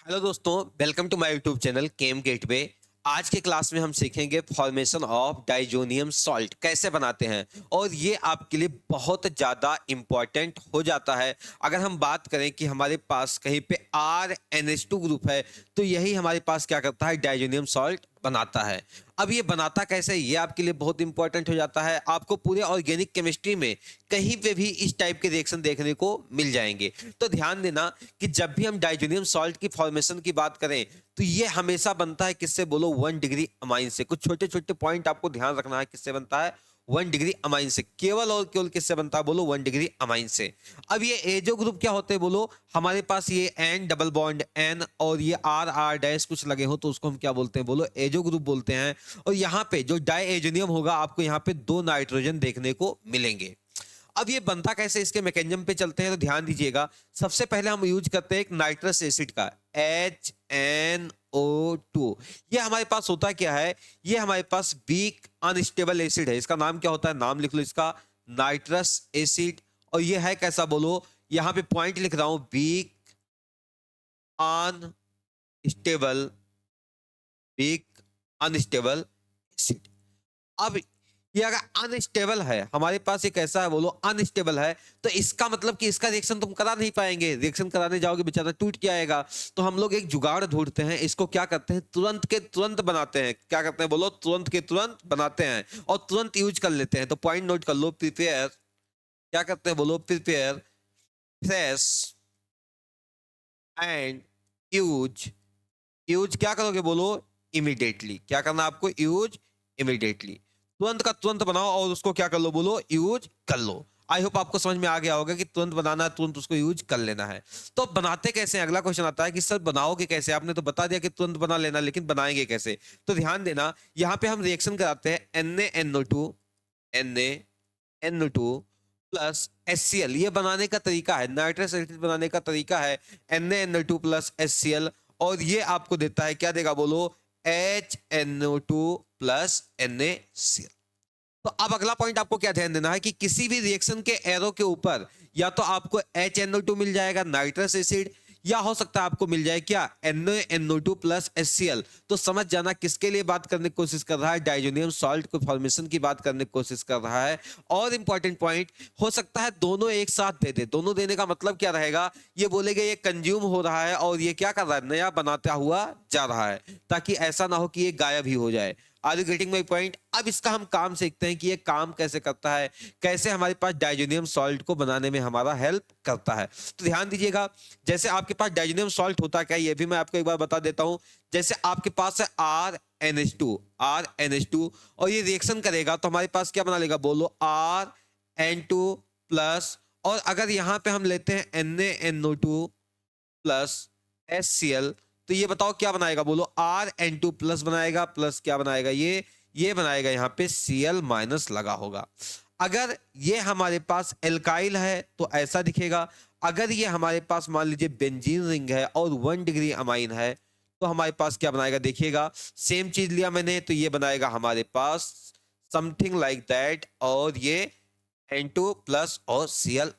Hello दोस्तों, welcome to my YouTube channel chem gateway. आज के क्लास में हम सीखेंगे फॉर्मेशन ऑफ डाइजोनियम सॉल्ट कैसे बनाते हैं, और ये आपके लिए बहुत ज़्यादा इम्पॉर्टेंट हो जाता है। अगर हम बात करें कि हमारे पास कहीं पे RnH2 ग्रुप है, तो यही हमारे पास क्या करता है, डाइजोनियम सॉल्ट बनाता है। अब ये बनाता कैसे है, ये आपके लिए बहुत इंपॉर्टेंट हो जाता है। आपको पूरे ऑर्गेनिक केमिस्ट्री में कहीं पे भी इस टाइप के रिएक्शन देखने को मिल जाएंगे। तो ध्यान देना कि जब भी हम डाइजोनियम सॉल्ट की फॉर्मेशन की बात करें, तो ये हमेशा बनता है किससे, बोलो 1 डिग्री अमाइन से। कुछ छोटे छोटे पॉइंट आपको ध्यान रखना है, किससे बनता है, 1 डिग्री अमाइन से। केवल और केवल किससे बनता है, बोलो 1 डिग्री अमाइन से। अब ये एजो ग्रुप क्या होते हैं, बोलो हमारे पास ये एन डबल बॉन्ड एन और ये आर आर डैश कुछ लगे हो, तो उसको हम क्या बोलते हैं, बोलो एजो ग्रुप बोलते हैं। और यहाँ पे जो डाई एजोनियम होगा, आपको यहाँ पे 2 नाइट्रोजन देखने को मिलेंगे। अब ये बनता कैसे, इसके मैकेनिज्म पे चलते हैं, तो ध्यान दीजिएगा। सबसे पहले हम यूज करते हैं एक नाइट्रस एसिड का, HNO2। ये हमारे पास होता क्या है, ये हमारे पास वीक अनस्टेबल एसिड है। इसका नाम क्या होता है, नाम लिख लो इसका, नाइट्रस एसिड। और ये है कैसा, बोलो यहाँ पे पॉइंट लिख रहा हूं, weak unstable, weak unstable acid. अब ये अगर अनस्टेबल है, हमारे पास एक ऐसा है, बोलो अनस्टेबल है, तो इसका मतलब कि इसका रिएक्शन तुम करा नहीं पाएंगे। रिएक्शन कराने जाओगे, बेचारा टूट के आएगा। तो हम लोग एक जुगाड़ ढूंढते हैं, इसको क्या करते हैं, तुरंत के तुरंत बनाते हैं। क्या करते हैं, बोलो तुरंत के तुरंत बनाते हैं और तुरंत यूज कर लेते हैं। तो पॉइंट नोट कर लो, प्रिपेयर, क्या करते हैं, बोलो prepare fresh and use. Use क्या करोगे, बोलो इमीडिएटली। क्या करना आपको, यूज इमीडिएटली। तुरंत का तुरंत बनाओ और उसको क्या कर लो, बोलो यूज कर लो। आई होप आपको समझ में आ गया होगा कि तुरंत बनाना है, तुरंत उसको यूज कर लेना है। तो बनाते कैसे हैं, अगला क्वेश्चन आता है कि सर बनाओगे कैसे। आपने तो बता दिया कि तुरंत बना लेना, लेकिन बनाएंगे कैसे। तो ध्यान देना, यहाँ पे हम रिएक्शन कराते हैं NaNO2, NaNO2 प्लस HCl। ये बनाने का तरीका है, नाइट्रस एसिड बनाने का तरीका है, NaNO2 प्लस HCl। और ये आपको देता है, क्या देगा, बोलो HNO2 प्लस NaCl। तो अब अगला पॉइंट आपको क्या ध्यान देना है कि किसी भी रिएक्शन के एरो के ऊपर या तो आपको HNO2 मिल जाएगा, नाइट्रस एसिड, या हो सकता है आपको मिल जाए क्या, NaNO2 प्लस HCl। तो समझ जाना किसके लिए बात करने की कोशिश कर रहा है, डाइजोनियम सॉल्ट को फॉर्मेशन की बात करने की कोशिश कर रहा है। और इंपॉर्टेंट पॉइंट, हो सकता है दोनों एक साथ दे दे। दोनों देने का मतलब क्या रहेगा, ये बोलेगा ये कंज्यूम हो रहा है और ये क्या कर रहा है, नया बनाता हुआ जा रहा है, ताकि ऐसा ना हो कि ये गायब ही हो जाए। Are you getting my point. अब इसका हम काम सीखते हैं कि ये काम कैसे करता है, कैसे हमारे पास डाइजोनियम सॉल्ट को बनाने में हमारा हेल्प करता है। तो ध्यान दीजिएगा, जैसे आपके पास डाइजोनियम सॉल्ट होता क्या है, ये भी मैं आपको एक बार बता देता हूं। जैसे आपके पास है RnH2, और ये रिएक्शन करेगा तो हमारे पास क्या बना लेगा, बोलो RN2 प्लस। और अगर यहां पे हम लेते हैं NaNO2 प्लस HCl, तो ये बताओ क्या बनाएगा, बोलो RN2 प्लस बनाएगा, प्लस क्या बनाएगा, ये बनाएगा यहाँ पे Cl माइनस लगा होगा। अगर ये हमारे पास एल्काइल है तो ऐसा दिखेगा। अगर ये हमारे पास मान लीजिए बेंजीन रिंग है और 1 डिग्री अमाइन है, तो हमारे पास क्या बनाएगा, देखिएगा सेम चीज लिया मैंने, तो ये बनाएगा हमारे पास समथिंग लाइक दैट, और ये N2 प्लस और Cl।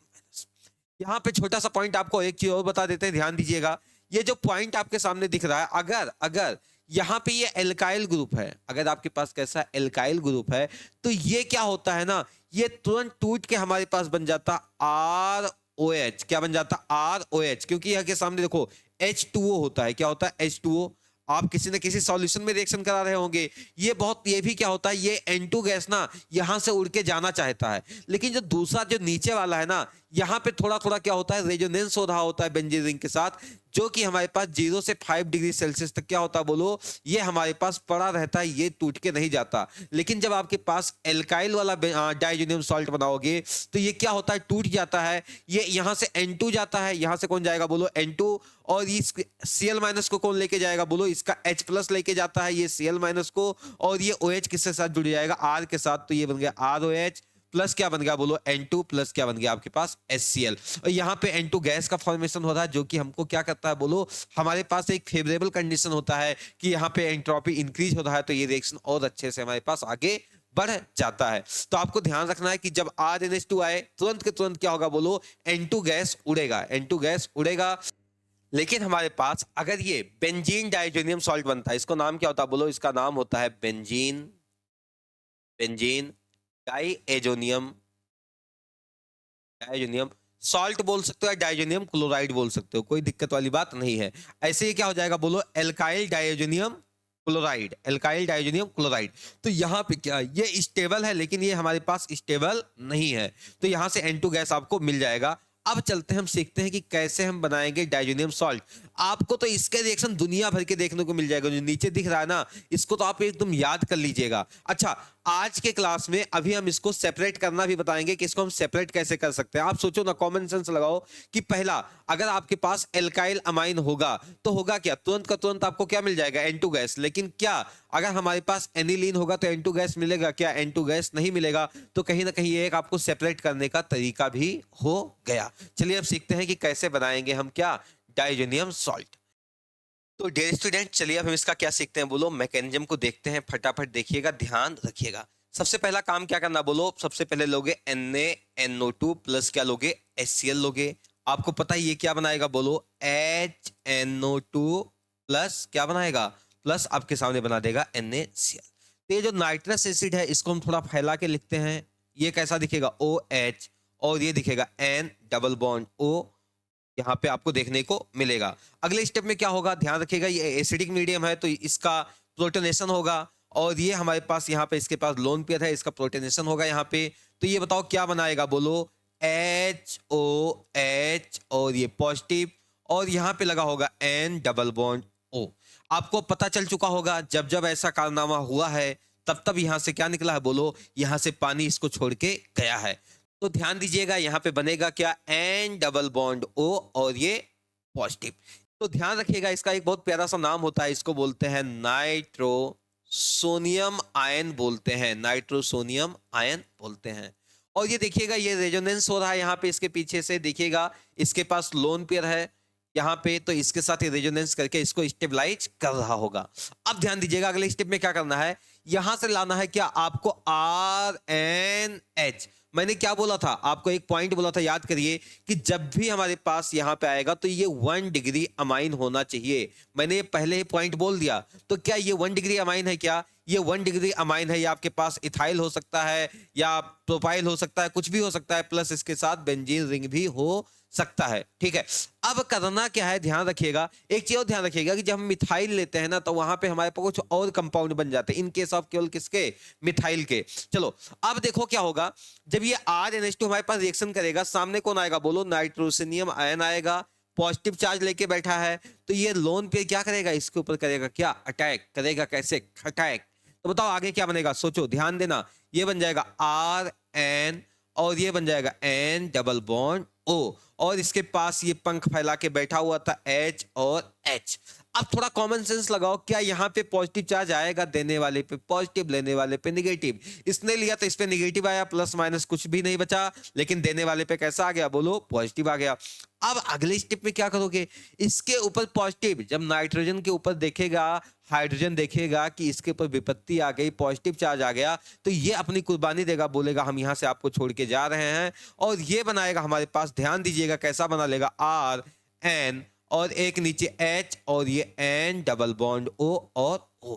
यहाँ पे छोटा सा पॉइंट आपको एक चीज और बता देते हैं, ध्यान दीजिएगा। ये जो पॉइंट आपके सामने दिख रहा है, अगर अगर यहाँ पे ये एल्काइल ग्रुप है, अगर आपके पास कैसा एल्काइल ग्रुप है, तो ये क्या होता है ना, ये तुरंत टूट के हमारे पास बन जाता ROH। क्या बन जाता, ROH, क्योंकि यहाँ के सामने देखो H2O होता है। क्या होता है, H2O। आप किसी न किसी सॉल्यूशन में रिएक्शन करा रहे होंगे। ये भी क्या होता है, ये N2 गैस ना यहां से उड़ के जाना चाहता है, लेकिन जो दूसरा जो नीचे वाला है ना, यहाँ पे थोड़ा थोड़ा क्या होता है, रेजोनेंस हो रहा होता है बेंजीन रिंग के साथ, जो कि हमारे पास 0 से 5 डिग्री सेल्सियस तक क्या होता है, बोलो ये हमारे पास पड़ा रहता है, ये टूट के नहीं जाता। लेकिन जब आपके पास एल्काइल वाला डाइजोनियम सॉल्ट बनाओगे, तो ये क्या होता है, टूट जाता है। ये यहाँ से N2 जाता है, यहाँ से कौन जाएगा, बोलो N2। और इस Cl माइनस को कौन लेके जाएगा, बोलो इसका H प्लस लेके जाता है, ये Cl माइनस को। और ये OH किसके साथ जुड़ जाएगा, R के साथ, तो ये बन गया ROH प्लस क्या बन गया, बोलो N2 प्लस क्या बन गया आपके पास HCl। और यहाँ पे N2 गैस का फॉर्मेशन हो रहा है, जो कि हमको क्या करता है, बोलो हमारे पास एक फेवरेबल कंडीशन होता है कि यहाँ पे एंट्रोपी इंक्रीज होता है, तो ये रिएक्शन और अच्छे से हमारे पास आगे बढ़ जाता है। तो आपको ध्यान रखना है कि जब RnH2 आए, तुरंत के तुरंत क्या होगा, बोलो N2 गैस उड़ेगा, N2 गैस उड़ेगा। लेकिन हमारे पास अगर ये बेंजीन डाइजोनियम सॉल्ट बनता है, इसको नाम क्या होता है बोलो? इसका नाम होता है benzene, benzene diazonium, diazonium salt बोल सकते हो या डाइजोनियम क्लोराइड बोल सकते हो, कोई दिक्कत वाली बात नहीं है। ऐसे ही क्या हो जाएगा बोलो? Alkyl diazonium chloride, alkyl diazonium chloride. तो यहाँ पे क्या, ये स्टेबल है लेकिन ये हमारे पास स्टेबल नहीं है, तो यहाँ से N2 गैस आपको मिल जाएगा। अब चलते हैं, हम सीखते हैं कि कैसे हम बनाएंगे डाइजोनियम सॉल्ट। आपको तो इसके रिएक्शन दुनिया भर के देखने को मिल जाएगा, जो नीचे दिख रहा है ना, इसको तो आप एकदम याद कर लीजिएगा। अच्छा, आज के क्लास में अभी हम इसको सेपरेट करना भी बताएंगे कि इसको हम सेपरेट कैसे कर सकते हैं। आप सोचो ना, कॉमन सेंस लगाओ कि पहला, अगर आपके पास एल्काइल अमाइन होगा तो होगा क्या? तुरंत का तुरंत आपको क्या मिल जाएगा? N2 gas. लेकिन क्या अगर हमारे पास एनिलीन होगा तो N2 गैस मिलेगा क्या? N2 गैस नहीं मिलेगा। तो कहीं ना कहीं ये एक आपको सेपरेट करने का तरीका भी हो गया। चलिए अब सीखते हैं कि कैसे बनाएंगे हम क्या, डाइजोनियम सॉल्ट। तो डियर स्टूडेंट, चलिए अब हम इसका क्या सीखते हैं बोलो, मैकेनिज्म को देखते हैं। फटाफट देखिएगा, ध्यान रखिएगा। सबसे पहला काम क्या करना बोलो? सबसे पहले लोगे NaNO2 प्लस क्या लोगे? HCl लोगे। आपको पता ही ये क्या बनाएगा बोलो? HNO2 प्लस क्या बनाएगा? प्लस आपके सामने बना देगा NaCl। तो ये जो नाइट्रस एसिड है, इसको हम थोड़ा फैला के लिखते हैं। ये कैसा दिखेगा? OH, और ये दिखेगा N डबल बॉन्ड O, यहाँ पे आपको देखने को मिलेगा। अगले स्टेप में क्या होगा, ध्यान रखिएगा, ये एसिडिक मीडियम है तो इसका प्रोटोनेशन होगा, और ये हमारे पास यहाँ पे इसके पास लोन पेयर है, इसका प्रोटोनेशन होगा यहाँ पे। तो ये बताओ क्या बनाएगा बोलो? HOH, और ये पॉजिटिव, और यहाँ पे लगा होगा N डबल बॉन्ड O। आपको पता चल चुका होगा, जब जब ऐसा कारनामा हुआ है तब तब यहाँ से क्या निकला है बोलो? यहाँ से पानी इसको छोड़ के गया है। तो ध्यान दीजिएगा, यहाँ पे बनेगा क्या? N डबल बॉन्ड O, और ये पॉजिटिव। तो ध्यान रखिएगा, इसका एक बहुत प्यारा सा नाम होता है, इसको बोलते हैं नाइट्रोसोनियम आयन बोलते हैं, नाइट्रोसोनियम आयन बोलते हैं। और ये देखिएगा, ये रेजोनेंस हो रहा है यहाँ पे, इसके पीछे से देखिएगा, इसके पास लोन पेयर है यहाँ पे, तो इसके साथ रेजोनेंस करके इसको स्टेबलाइज कर रहा होगा। अब ध्यान दीजिएगा, अगले स्टेप में क्या करना है? यहां से लाना है क्या आपको? RNH। मैंने क्या बोला था आपको? एक पॉइंट बोला था, याद करिए, कि जब भी हमारे पास यहां पे आएगा तो ये 1 डिग्री अमाइन होना चाहिए। मैंने ये पहले ही पॉइंट बोल दिया। तो क्या ये 1 डिग्री अमाइन है क्या? ये 1 डिग्री अमाइन है। ये आपके पास इथाइल हो सकता है या प्रोपाइल हो सकता है, कुछ भी हो सकता है, प्लस इसके साथ बेंजीन रिंग भी हो सकता है। ठीक है, अब करना क्या है, ध्यान रखिएगा। एक चीज और ध्यान रखिएगा कि जब हम मिथाइल लेते हैं ना, तो वहां पे हमारे पास कुछ और कंपाउंड बन जाते हैं, इन केस ऑफ केवल किसके? मिथाइल के। चलो अब देखो क्या होगा, जब ये RNH2 हमारे पास रिएक्शन करेगा, सामने कौन आएगा बोलो? नाइट्रोसिनियम आयन आएगा, पॉजिटिव चार्ज लेके बैठा है। तो ये लोन पे क्या करेगा? इसके ऊपर करेगा क्या? अटैक करेगा। कैसे? अटैक। तो बताओ आगे क्या बनेगा? सोचो, ध्यान देना। ये बन जाएगा RN, और ये बन जाएगा N डबल बॉन्ड O, और इसके पास ये पंख फैला के बैठा हुआ था H और H। अब थोड़ा कॉमन सेंस लगाओ, क्या यहाँ पे पॉजिटिव चार्ज आएगा? देने वाले पे पॉजिटिव, लेने वाले पे निगेटिव। इसने लिया तो इस पे निगेटिव आया, प्लस माइनस कुछ भी नहीं बचा, लेकिन देने वाले पे कैसा आ गया बोलो? पॉजिटिव आ गया। अब अगले स्टेप में क्या करोगे? इसके ऊपर पॉजिटिव, जब नाइट्रोजन के ऊपर देखेगा, हाइड्रोजन देखेगा कि इसके ऊपर विपत्ति आ गई, पॉजिटिव चार्ज आ गया, तो ये अपनी कुर्बानी देगा, बोलेगा हम यहां से आपको छोड़ के जा रहे हैं, और ये बनाएगा हमारे पास, ध्यान दीजिएगा कैसा बना लेगा? RN, और एक नीचे H, और ये N डबल बॉन्ड O और O।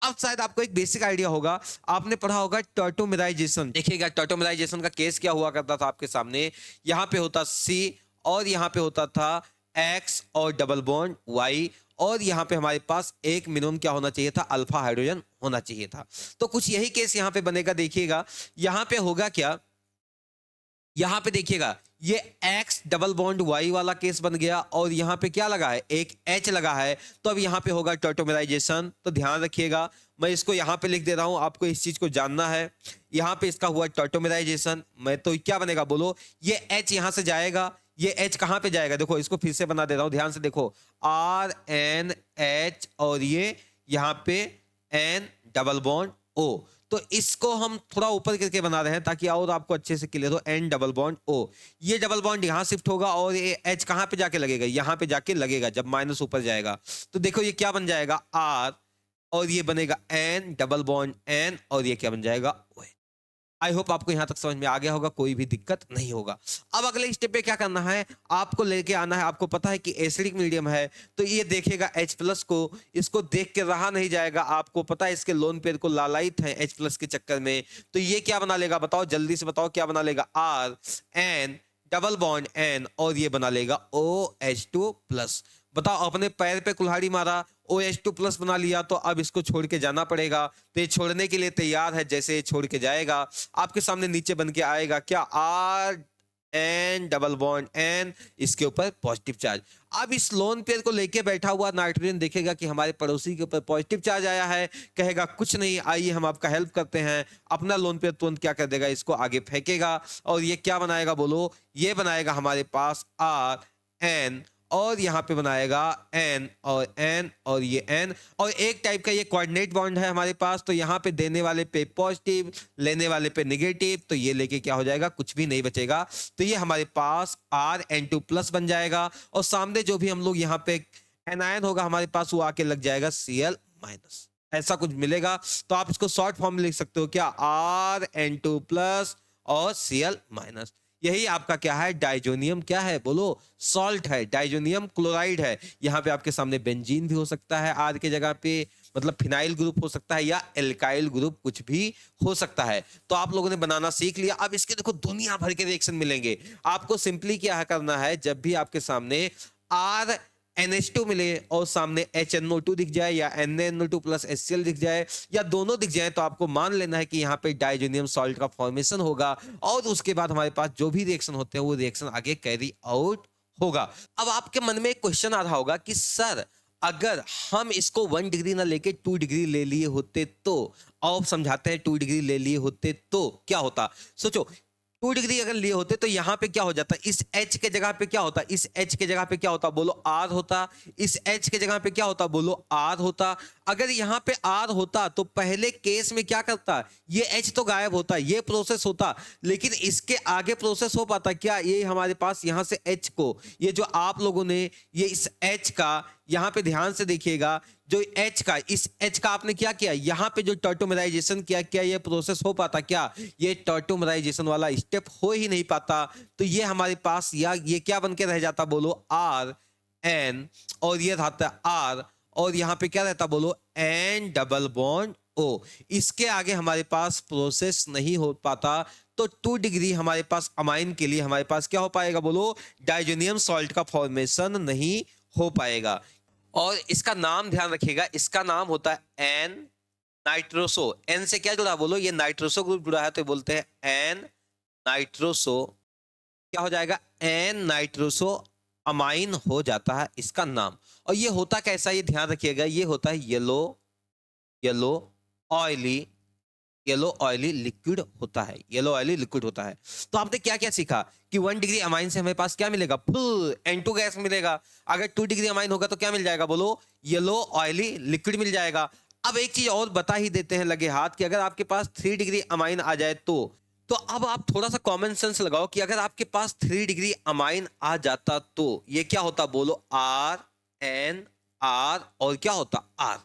अब शायद आपको एक बेसिक आइडिया होगा, आपने पढ़ा होगा टॉटोमेराइजेशन। देखिएगा, टॉटोमेराइजेशन का केस क्या हुआ करता था आपके सामने। यहाँ पे होता C, और यहाँ पे होता था X और डबल बॉन्ड Y, और यहाँ पे हमारे पास एक मिनिमम क्या होना चाहिए था? अल्फा हाइड्रोजन होना चाहिए था। तो कुछ यही केस यहाँ पे बनेगा। देखिएगा यहाँ पे होगा क्या, यहाँ पे देखिएगा, ये X डबल बॉन्ड Y वाला केस बन गया, और यहाँ पे क्या लगा है? एक H लगा है। तो अब यहाँ पे होगा टॉटोमेराइजेशन। तो ध्यान रखिएगा, मैं इसको यहाँ पे लिख दे रहा हूँ, आपको इस चीज को जानना है। यहाँ पे इसका हुआ टॉटोमेराइजेशन। मैं तो क्या बनेगा बोलो? ये H यहाँ से जाएगा, ये H कहाँ पे जाएगा? देखो इसको फिर से बना दे रहा हूँ, ध्यान से देखो, RNH, और ये यहाँ पे N डबल बॉन्ड O। तो इसको हम थोड़ा ऊपर करके बना रहे हैं ताकि और आपको अच्छे से क्लियर हो। N डबल बॉन्ड O, ये डबल बॉन्ड यहाँ शिफ्ट होगा, और ये H कहाँ पे जाके लगेगा? यहाँ पे जाके लगेगा जब माइनस ऊपर जाएगा। तो देखो ये क्या बन जाएगा? R, और ये बनेगा N डबल बॉन्ड N, और ये क्या बन जाएगा? OH। आई होप आपको यहां तक समझ में आ गया होगा, कोई भी दिक्कत नहीं होगा। अब अगले स्टेप पे क्या करना है, आपको लेके आना है, आपको पता है कि एसिडिक मीडियम है तो ये देखेगा H+ को, इसको देख के रहा नहीं जाएगा, आपको पता है इसके लोन पेयर को लालायित है H+ के चक्कर में, तो ये क्या बना लेगा बताओ, जल्दी से बताओ क्या बना लेगा, RN डबल बॉन्ड N और ये बना लेगा OH2+। बताओ, अपने पैर पे कुल्हाड़ी मारा, OH2+ बना लिया, तो अब इसको छोड़ के जाना पड़ेगा, तो ये छोड़ने के लिए तैयार है, जैसे ये छोड़ के जाएगा आपके सामने नीचे बन के आएगा क्या, RN डबल बॉन्ड N, इसके ऊपर पॉजिटिव चार्ज। अब इस लोन पेयर को लेके बैठा हुआ नाइट्रोजन देखेगा कि हमारे पड़ोसी के ऊपर पॉजिटिव चार्ज आया है, कहेगा कुछ नहीं, आइए हम आपका हेल्प करते हैं, अपना लोन पेयर तुरंत क्या कर देगा, इसको आगे फेंकेगा और ये क्या बनाएगा बोलो, ये बनाएगा हमारे पास RN और यहाँ पे बनाएगा N और ये N, और एक टाइप का ये कोऑर्डिनेट बॉन्ड है हमारे पास, तो यहाँ पे देने वाले पे पॉजिटिव, लेने वाले पे नेगेटिव, तो ये लेके क्या हो जाएगा, कुछ भी नहीं बचेगा, तो ये हमारे पास RN2+ बन जाएगा, और सामने जो भी हम लोग यहाँ पे एनायन होगा हमारे पास वो आके लग जाएगा Cl-, ऐसा कुछ मिलेगा। तो आप इसको शॉर्ट फॉर्म में लिख सकते हो क्या, RN2+ और Cl-। यही आपका क्या है, डाइजोनियम क्या है बोलो, सॉल्ट है, डाइजोनियम क्लोराइड है। यहाँ पे आपके सामने बेंजीन भी हो सकता है आर के जगह पे, मतलब फिनाइल ग्रुप हो सकता है या एल्काइल ग्रुप, कुछ भी हो सकता है। तो आप लोगों ने बनाना सीख लिया। अब इसके देखो दुनिया भर के रिएक्शन मिलेंगे। आपको सिंपली क्या करना है, जब भी आपके सामने आर NH2 मिले और सामने HNO2 दिख जाए या NaNO2+ HCl दिख जाए या दोनों दिख जाए, तो आपको मान लेना है कि यहाँ पे डाइजोनियम सॉल्ट का फॉर्मेशन होगा, और उसके बाद हमारे पास जो भी रिएक्शन होते हैं वो रिएक्शन आगे कैरी आउट होगा। अब आपके मन में एक क्वेश्चन आ रहा होगा कि सर अगर हम इसको 1 डिग्री ना लेके 2 डिग्री ले लिए होते तो, और समझाते हैं 2 डिग्री ले लिए होते तो क्या होता। सोचो 2 डिग्री अगर लिए होते तो यहाँ पे क्या हो जाता, इस H के जगह पे क्या होता, इस H के जगह पे क्या होता बोलो, R होता, इस H के जगह पे क्या होता बोलो, R होता। अगर यहाँ पे R होता तो पहले केस में क्या करता, ये H तो गायब होता, ये प्रोसेस होता, लेकिन इसके आगे प्रोसेस हो पाता क्या, ये हमारे पास यहाँ से H को, ये जो आप लोगों ने ये इस H का, यहाँ पे ध्यान से देखिएगा, जो H का, इस H का आपने क्या किया, यहाँ पे जो टर्टोमराइजेशन किया, क्या ये प्रोसेस हो पाता क्या, ये टर्टोमराइजेशन वाला स्टेप हो ही नहीं पाता। तो ये हमारे पास या ये क्या बन के रह जाता बोलो, RN, और ये रहता R, और यहाँ पे क्या रहता बोलो, N डबल बॉन्ड O। इसके आगे हमारे पास प्रोसेस नहीं हो पाता, तो 2 डिग्री हमारे पास अमाइन के लिए हमारे पास क्या हो पाएगा बोलो, डाइजोनियम सॉल्ट का फॉर्मेशन नहीं हो पाएगा। और इसका नाम ध्यान रखिएगा, इसका नाम होता है एन नाइट्रोसो। एन से क्या जुड़ा बोलो, ये नाइट्रोसो ग्रुप जुड़ा है, तो बोलते हैं एन नाइट्रोसो, क्या हो जाएगा, एन नाइट्रोसो अमाइन हो जाता है इसका नाम। और ये होता कैसा, ये ध्यान रखिएगा, ये होता है yellow yellow oily, yellow oily liquid होता है, येलो ऑयली लिक्विड होता है। तो आपने क्या क्या सीखा कि 1 डिग्री अमाइन से हमारे पास क्या मिलेगा, फुल N2 गैस मिलेगा। अगर 2 डिग्री अमाइन होगा तो क्या मिल जाएगा बोलो, येलो ऑयली लिक्विड मिल जाएगा। अब एक चीज और बता ही देते हैं लगे हाथ कि अगर आपके पास 3 डिग्री अमाइन आ जाए तो अब आप थोड़ा सा कॉमन सेंस लगाओ कि अगर आपके पास 3 डिग्री अमाइन आ जाता तो ये क्या होता बोलो, RNR, और क्या होता R।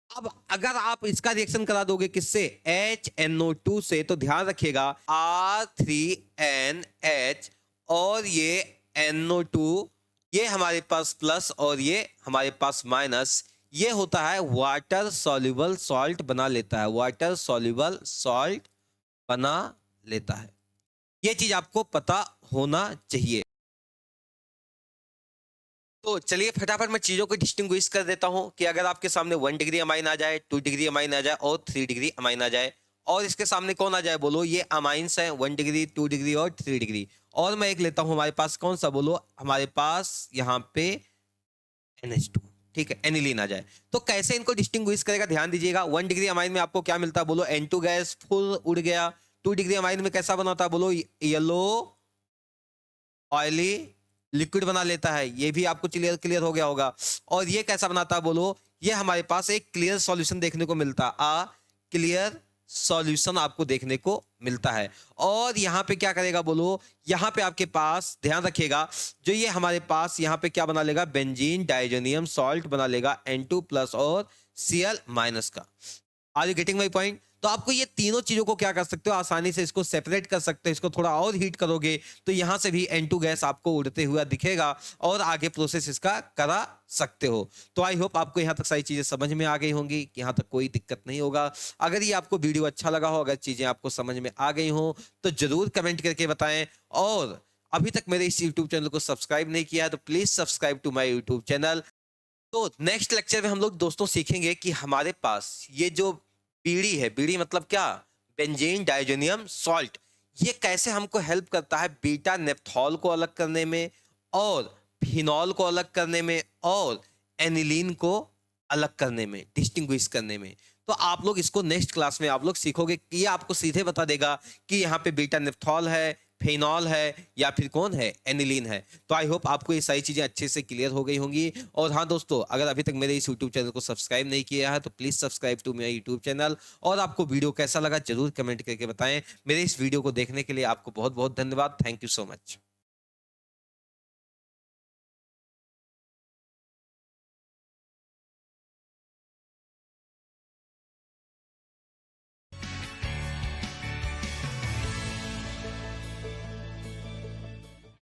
अब अगर आप इसका रिएक्शन करा दोगे किससे, HNO2 से, तो ध्यान रखिएगा R3NH और ये NO2, ये हमारे पास प्लस और ये हमारे पास माइनस, ये होता है वाटर सॉल्युबल सॉल्ट बना लेता है, वाटर सॉल्युबल सॉल्ट बना लेता है। ये चीज आपको पता होना चाहिए। तो चलिए फटाफट मैं चीजों को डिस्टिंग्विश कर देता हूं कि अगर आपके सामने 1 डिग्री अमाइन आ जाए, 2 डिग्री अमाइन आ जाए और 3 डिग्री अमाइन आ जाए, और इसके सामने कौन आ जाए बोलो, ये अमाइंस हैं 1 डिग्री 2 डिग्री और 3 डिग्री। और मैं एक लेता हूं हमारे पास कौन सा बोलो, हमारे पास यहाँ पे NH2, ठीक है, एनिलीन आ जाए। तो कैसे इनको डिस्टिंग्विश करेगा ध्यान दीजिएगा। 1 डिग्री अमाइन में आपको क्या मिलता है बोलो, N2 गैस फुल उड़ गया। 2 डिग्री अमाइन में कैसा बनाता है बोलो, येलो ऑयली लिक्विड बना लेता है, ये भी आपको क्लियर हो गया होगा। और ये कैसा बनाता है बोलो, ये हमारे पास एक क्लियर सॉल्यूशन देखने को मिलता है, क्लियर सॉल्यूशन आपको देखने को मिलता है। और यहाँ पे क्या करेगा बोलो, यहाँ पे आपके पास ध्यान रखिएगा, जो ये हमारे पास यहाँ पे क्या बना लेगा, बेंजीन डाइजोनियम सॉल्ट बना लेगा N2+ और Cl- का। Are you getting my point. तो आपको ये तीनों चीजों को क्या कर सकते हो, आसानी से इसको सेपरेट कर सकते हो। इसको थोड़ा और हीट करोगे तो यहां से भी N2 गैस आपको उड़ते हुआ दिखेगा और आगे प्रोसेस इसका करा सकते हो। तो आई होप आपको यहाँ तक सारी चीजें समझ में आ गई होंगी, कि यहाँ तक कोई दिक्कत नहीं होगा। अगर ये आपको वीडियो अच्छा लगा हो, अगर चीजें आपको समझ में आ गई हो, तो जरूर कमेंट करके बताएं। और अभी तक मेरे इस YouTube चैनल को सब्सक्राइब नहीं किया है तो please subscribe to my YouTube channel. तो नेक्स्ट लेक्चर में हम लोग दोस्तों सीखेंगे कि हमारे पास ये जो बीड़ी है, बीड़ी मतलब क्या, बेंजीन डाइजोनियम सॉल्ट, ये कैसे हमको हेल्प करता है बीटा नेप्थॉल को अलग करने में, और फिनॉल को अलग करने में, और एनिलीन को अलग करने में, डिस्टिंग्विश करने में। तो आप लोग इसको नेक्स्ट क्लास में आप लोग सीखोगे कि ये आपको सीधे बता देगा कि यहाँ पे बीटा नेप्थॉल है, फेनॉल है, या फिर कौन है, एनिलीन है। तो आई होप आपको ये सारी चीजें अच्छे से क्लियर हो गई होंगी। और हाँ दोस्तों, अगर अभी तक मेरे इस यूट्यूब चैनल को सब्सक्राइब नहीं किया है तो प्लीज सब्सक्राइब टू मेरा यूट्यूब चैनल। और आपको वीडियो कैसा लगा जरूर कमेंट करके बताएं। मेरे इस वीडियो को देखने के लिए आपको बहुत बहुत धन्यवाद। Thank you so much.